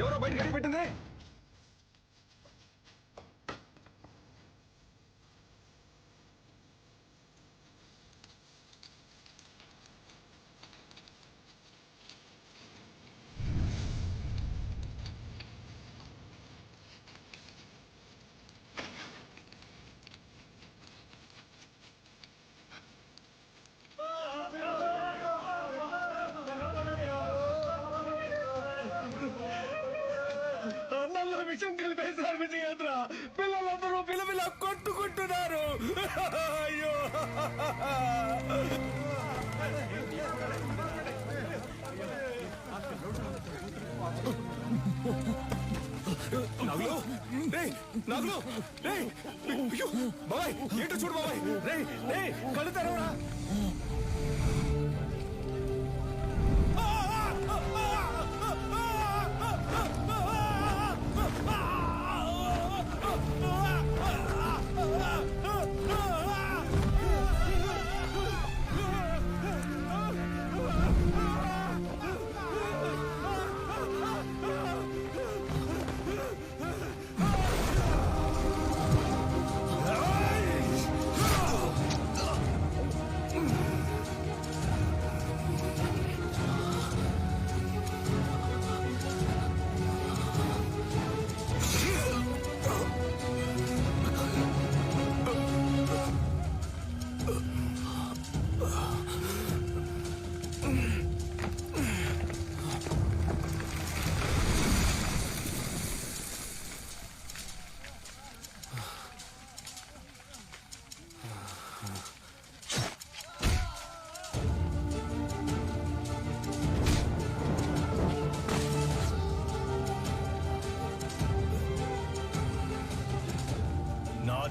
ఎవరో బయట గడి పెట్టింది. విషయం కలిపేశారు విజయేంద్ర. పిల్లలందరూ పిల్లపిల్ల కొట్టుకుంటున్నారు. అయ్యో బాబాయ్ ఏంటో చూడు బాబాయ్. కళ్ళు తెరవరా.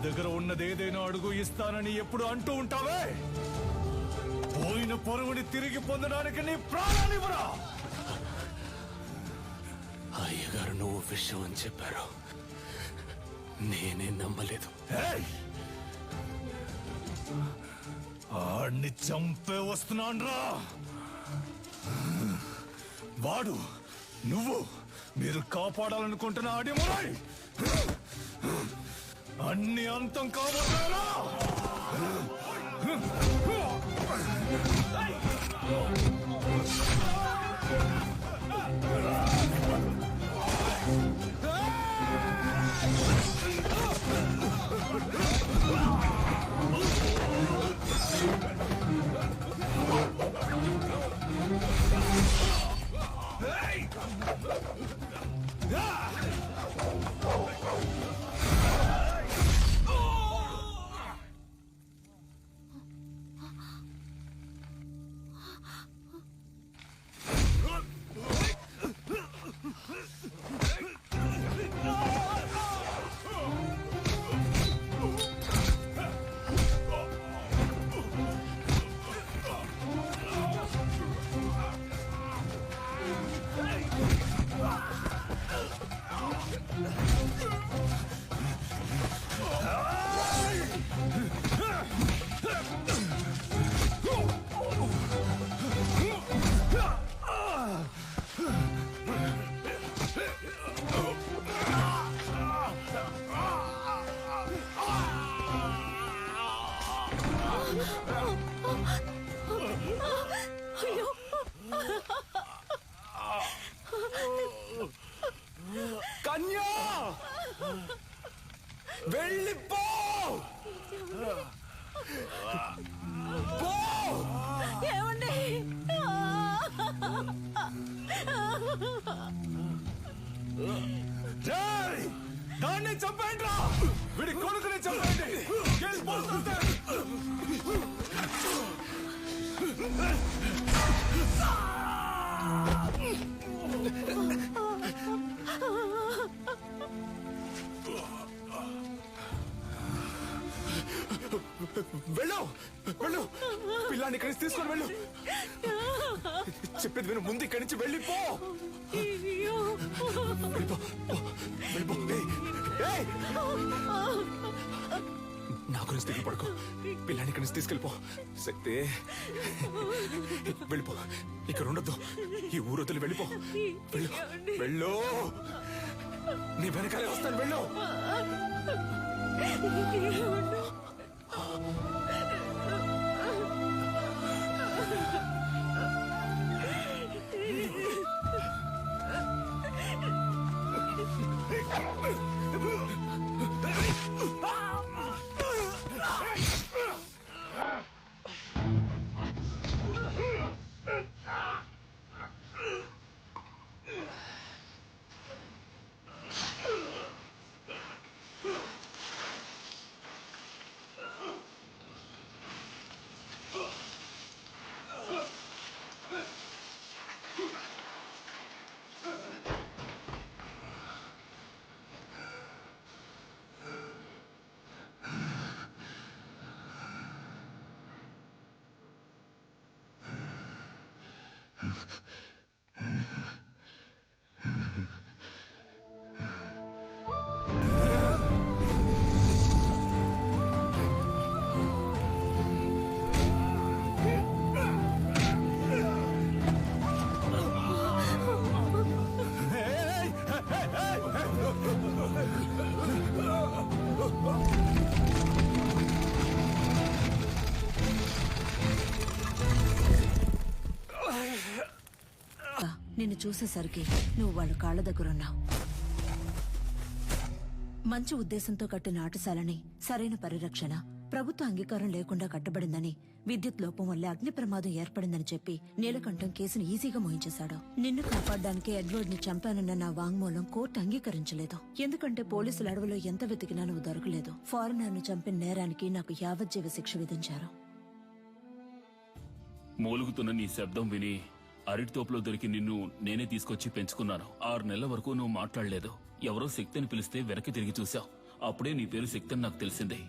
దగ్గర ఉన్నది ఏదైనా అడుగు ఇస్తానని ఎప్పుడు అంటూ ఉంటావే. పోయిన పొరుగుని తిరిగి పొందడానికి నీ ప్రాణానివ్వరా. అయ్యగారు నువ్వు విషయం అని చెప్పారు, నేనే నమ్మలేదు. ఆడిని చంపే వస్తున్నాన్రా. వాడు నువ్వు మీరు కాపాడాలనుకుంటున్న ఆడి మురాయ్ అన్ని అంతం కావాలా. కన్యా వెళ్ళిపో. ఏమండి దాన్ని చంపండి రా. వీడి కొడుకుని చంపండి. వెళ్ళు వెళ్ళు. పిల్లాన్ని ఇక్కడి నుంచి తీసుకొని వెళ్ళు. చెప్పేది విను. ముందు ఇక్కడి నుంచి వెళ్ళిపో. నా గురించి దిగులు పడుకో. పిల్లాన్ని ఇక్కడి నుంచి తీసుకెళ్ళిపో. శక్తి, వెళ్ళిపో. ఇక్కడ ఉండొద్దు. ఈ ఊరొద్దులు వెళ్ళిపో. వెళ్ళు, వెళ్ళు. నీ వెనకాలే వస్తాను. వెళ్ళు. నిన్ను చూసేసరికి నువ్వు వాళ్ళ కాళ్ళ దగ్గరున్నావు. మంచి ఉద్దేశంతో కట్టిన ఆటశాలని సరైన పరిరక్షణ, ప్రభుత్వ అంగీకారం లేకుండా కట్టబడిందని, విద్యుత్ లోపం వల్ల అగ్ని ప్రమాదం ఏర్పడిందని చెప్పి నీలకంఠం కేసును ఈజీగా మోయించేశాడు. నిన్ను కాపాడడానికి ఎడ్వర్డ్ ని చంపానన్న నా వాంగ్మూలం కోర్టు అంగీకరించలేదు. ఎందుకంటే పోలీసుల అడవిలో ఎంత వెతికినా నువ్వు దొరకలేదు. ఫారినర్ ను చంపిన నేరానికి నాకు యావజ్జీవ శిక్ష విధించారు. మూలుగుతున్న నీ శబ్దం విని అరటి తోపులో దొరికి నిన్ను నేనే తీసుకొచ్చి పెంచుకున్నాను. 6 నెలల వరకు నువ్వు మాట్లాడలేదు. ఎవరో శక్తిని పిలిస్తే వెనక్కి తిరిగి చూశావు. అప్పుడే నీ పేరు శక్తి అని నాకు తెలిసింది.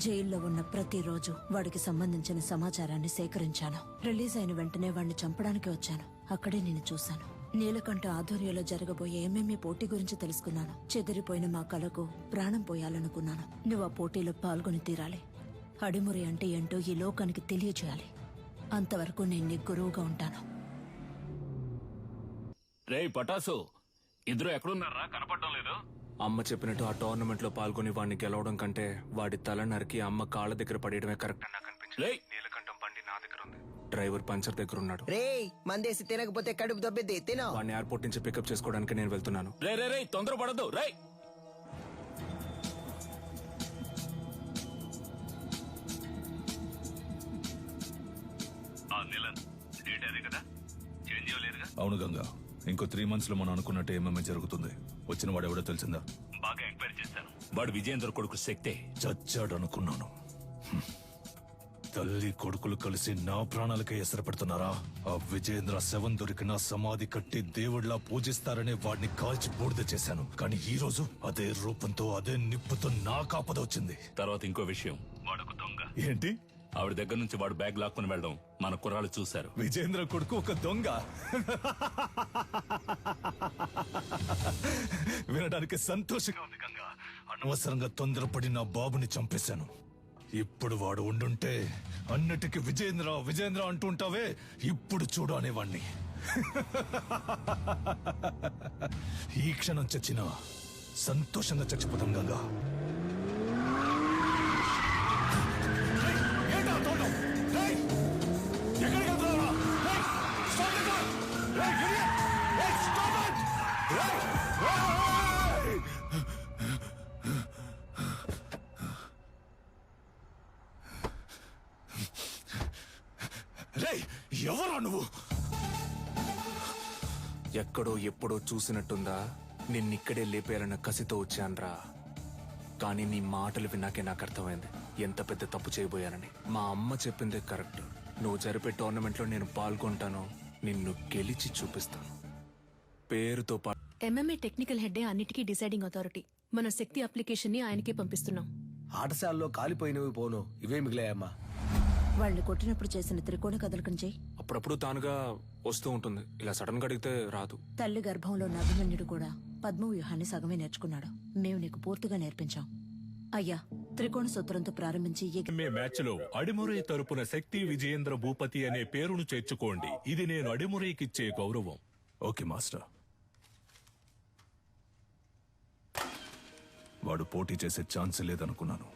జైల్లో ఉన్న ప్రతిరోజు వాడికి సంబంధించిన సమాచారాన్ని సేకరించాను. రిలీజ్ అయిన వెంటనే వాడిని చంపడానికి వచ్చాను. అక్కడే నేను చూశాను. నీలకంఠ ఆధ్వర్యంలో జరగబోయే ఎంఎంఏ పోటీ గురించి తెలుసుకున్నాను. చెదిరిపోయిన మా కళకు ప్రాణం పోయాలనుకున్నాను. నువ్వు ఆ పోటీలో పాల్గొని తీరాలి. అడిమురి అంటే ఏంటో ఈ లోకానికి తెలియచేయాలి. అంతవరకు నేను నీ గురువుగా ఉంటాను. రే పటాసు, ఇద్దరు ఎక్కడున్నారా? కనపడడం లేదు. అమ్మ చెప్పినట్టు ఆ టోర్నమెంట్ లో పాల్గొని వాడిని గెలవడం కంటే వాడి తల నరికి అమ్మ కాళ్ళ దగ్గర పడేయడమే కరెక్ట్ అని నాకు అనిపించింది. నీలకంఠం బండి నా దగ్గర ఉంది. డ్రైవర్ పంచర్ దగ్గర ఉన్నాడు. రే మందేసి తినకపోతే కడుపు దొబ్బిద్ది. తినో. వాడిని ఎయిర్పోర్ట్ నుంచి పికప్ చేసుకోవడానికి నేను వెళ్తున్నాను. రే రే రే, తొందరపడద్దు. రే అవును గంగా, ఇంకో 3 months లో మనం అనుకున్నట్టు ఏమేమి జరుగుతుంది. వచ్చిన వాడు ఎవడో తెలిసిందా? బాగా ఎంక్వైరీ చేశాను. వాడు విజయేంద్ర కొడుకు శక్తే. చచ్చాడు అనుకున్నాను. తల్లి కొడుకులు కలిసి నా ప్రాణాలకే ఎసరు పెడుతున్నారా? ఆ విజయేంద్ర శవం దొరికిన సమాధి కట్టి దేవుడిలా పూజిస్తారనే వాడిని కాల్చి బూడిద చేశాను. కానీ ఈ రోజు అదే రూపంతో అదే నిప్పుతో నా కాపద వచ్చింది. తర్వాత ఇంకో విషయం, వాడొక దొంగ. ఏంటి? ఆవిడ దగ్గర నుంచి వాడు బ్యాగ్ లాక్కుని వెళ్ళడం మన కుర్రాళ్ళు చూశారు. విజయేంద్ర కొడుకు ఒక దొంగ? వినడానికి సంతోషంగా ఉంది గంగా. అనవసరంగా తొందరపడి నా బాబుని చంపేశాను. ఇప్పుడు వాడు ఉండుంటే అన్నిటికీ విజయేంద్ర విజయేంద్ర అంటుంటావే, ఇప్పుడు చూడు అనేవాణ్ణి. ఈ క్షణం చచ్చినా సంతోషంగా చచ్చిపోతాం గంగా. ఎవరా నువ్వు? ఎక్కడో ఎప్పుడో చూసినట్టుందా? నిన్నిక్కడే లేపేయాలన్న కసితో వచ్చాన్రా. కానీ నీ మాటలు విన్నాకే నాకు అర్థమైంది ఎంత పెద్ద తప్పు చేయబోయానని. మా అమ్మ చెప్పిందే కరెక్ట్. నువ్వు జరిపే టోర్నమెంట్ లో నేను పాల్గొంటాను, నిన్ను గెలిచి చూపిస్తాను. పేరుతో పాటు ఎంఎంఏ టెక్నికల్ హెడ్డే అన్నిటికీ డిసైడింగ్ అథారిటీ. మన శక్తి అప్లికేషన్ ని ఆయనకే పంపిస్తున్నాం. ఆటశాలలో కాలిపోయినవి పోను, ఇవే మిగిలాయమ్మా. వాళ్ళు కొట్టినప్పుడు చేసిన త్రికోణ కదలకం చెయ్యి. అప్పుడప్పుడు తానుగా వస్తూ ఉంటుంది. ఇలా సడన్ గా అడిగితే రాదు. తల్లి గర్భంలో ఉన్న అభిమన్యుడు కూడా పద్మ వ్యూహాన్ని సగమే నేర్చుకున్నాడు. మేము నీకు పూర్తిగా నేర్పించాం. అయ్యా, త్రికోణ సూత్రంతో ప్రారంభించి మే మ్యాచ్ లో అడిమురై తరపున శక్తి విజయేంద్ర భూపతి అనే పేరును చేర్చుకోండి. ఇది నేను అడిమురైకిచ్చే గౌరవం. Okay master. వాడు పోటీ చేసే ఛాన్స్ లేదనుకున్నాను.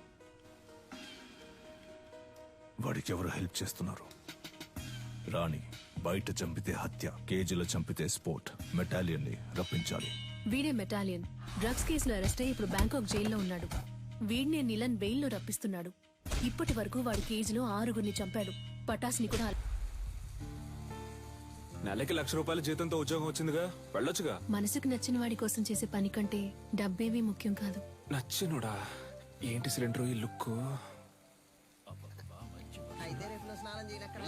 వాడికి ఎవరు హెల్ప్ చేస్తున్నారు? రాణి బయట చంపితే హత్య, కేజీలో చంపితే స్పోర్ట్. మెటాలియన్ ని రప్పించాలి. వీడే మెటాలియన్. డ్రగ్స్ కేసులో అరెస్ట్ అయ్యి ఇప్పుడు బ్యాంకాక్ జైల్లో ఉన్నాడు. వీడినే నిలన్ బెయిల్లో రప్పిస్తున్నాడు. ఇప్పటి వరకు వాడి కేజీలో 6గురిని చంపాడు. పటాస్ని కూడా. నెలకి ₹1,00,000 జీతంతో ఉద్యోగం వచ్చిందిగా, వెళ్ళొచ్చుగా. మనసుకు నచ్చిన వాడి కోసం చేసే పని కంటే డబ్బేమీ ముఖ్యం కాదు. నచ్చినుడా, ఏంటి సిలిండర్ ఈ లుక్? అయితే రేపు నువ్వు స్నానం చేయనక్కడ.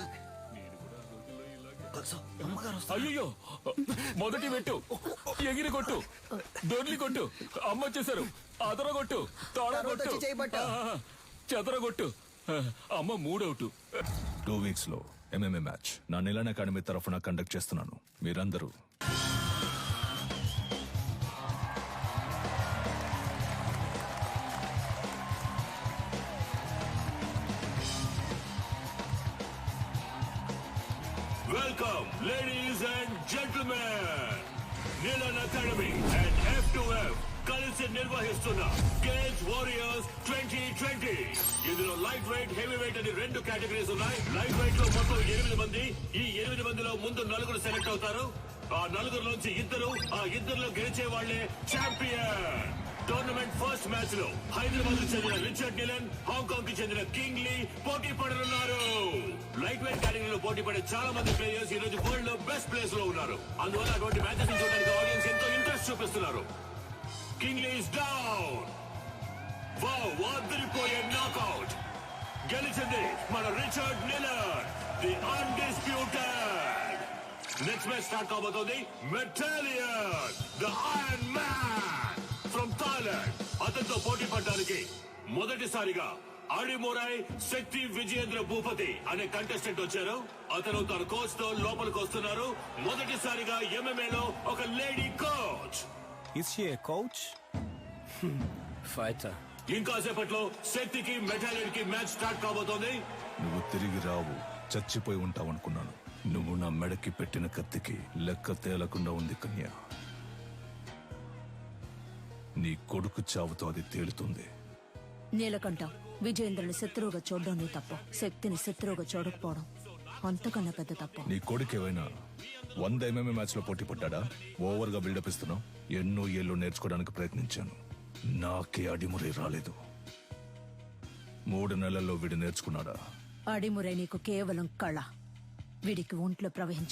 అయ్యో, మొదటి పెట్టు, ఎగిరి కొట్టు, దొర్లి కొట్టు, అమ్మ వచ్చేసారు, అదర కొట్టు, తోడ తర్వాత కొట్టు, వచ్చి చేయబట్టు. చెదర కొట్టు. అమ్మ 3 అవుట్. 2 వీక్స్ లో MMA మ్యాచ్ నా నిలన్ అకాడమీ తరఫున కండక్ట్ చేస్తున్నాను. మీరందరూ Welcome, ladies and gentlemen. Nilan Academy and F2F కలిసి నిర్వహిస్తున్న గేమ్స్ వారియర్స్ 2020. ఇందులో లైట్ వెయిట్, హెవీ వెయిట్ అని 2 కేటగిరీస్ ఉన్నాయి. లైట్ వెయిట్ లో మొత్తం 8 మంది. ఈ 8 మందిలో ముందు 4 సెలెక్ట్ అవుతారు. ఆ 4 ఇద్దరు, ఆ ఇద్దరులో గెలిచే వాళ్లే ఛాంపియన్. టోర్నమెంట్ ఫస్ట్ మ్యాచ్ లో హైదరాబాద్ కు చెందిన రిచర్డ్ నిలన్, హాంకాంగ్ కి చెందిన కింగ్ లీ పోటీ పడనున్నారు. లైట్ వెయిట్ కేటగిరీలో పోటీ పడే చాలా మంది ప్లేయర్స్ ఈ రోజు వరల్డ్ లో బెస్ట్ ప్లేస్ లో ఉన్నారు. అందువల్ల అటువంటి మ్యాచెస్ చూడడానికి ఆడియన్స్ ఎంతో ఇంట్రెస్ట్ చూపిస్తున్నారు. King Lee is down. Wow, అదిరిపోయే నాకౌట్. గెలిచింది మన Richard Nilan, the undisputed. Next match start కాబోతోంది. మెటాలియన్, the iron man from Thailand. అతనితో పోటీ పడడానికి మొదటిసారిగా అడిమురై శక్తి విజయేంద్ర భూపతి అనే కంటెస్టెంట్ వచ్చారు. అతను తన కోచ్ తో లోపలికి వస్తున్నారు. మొదటిసారిగా MMA లో ఒక lady coach. Is she a coach? Fighter. ఇంకాసేపట్లో శక్తికి మెటాలియన్ కి మ్యాచ్ స్టార్ట్ కాబోతోంది. నువ్వు తిరిగి రావు, చచ్చిపోయి ఉంటావనుకున్నాను. నువ్వు నా మెడకి పెట్టిన కత్తికి లెక్క తేలకుండా ఉంది కన్య. నీ కొడుకు చావుతో అది తేలుతుంది. నీలకంఠం, విజయేంద్రుని శత్రువుగా చూడడం నీ తప్పు. శక్తిని శత్రువుగా చూడకపోవడం అంతకన్నా పెద్ద తప్పు. నీ కొడుకు ఏమైనా 100 MMA మ్యాచ్ లో పోటీ పడ్డా? ఓవర్ గా బిల్డప్ ఇస్తున్నావు. ఎన్నో ఏళ్ళు నేర్చుకోవడానికి ప్రయత్నించాను. నాకే అడిమురై రాలేదు. 3 నెలల్లో వీడు నేర్చుకున్నాడా? అడిమురై నీకు కేవలం కళ. వీడికి ఒంట్లో ప్రవహించే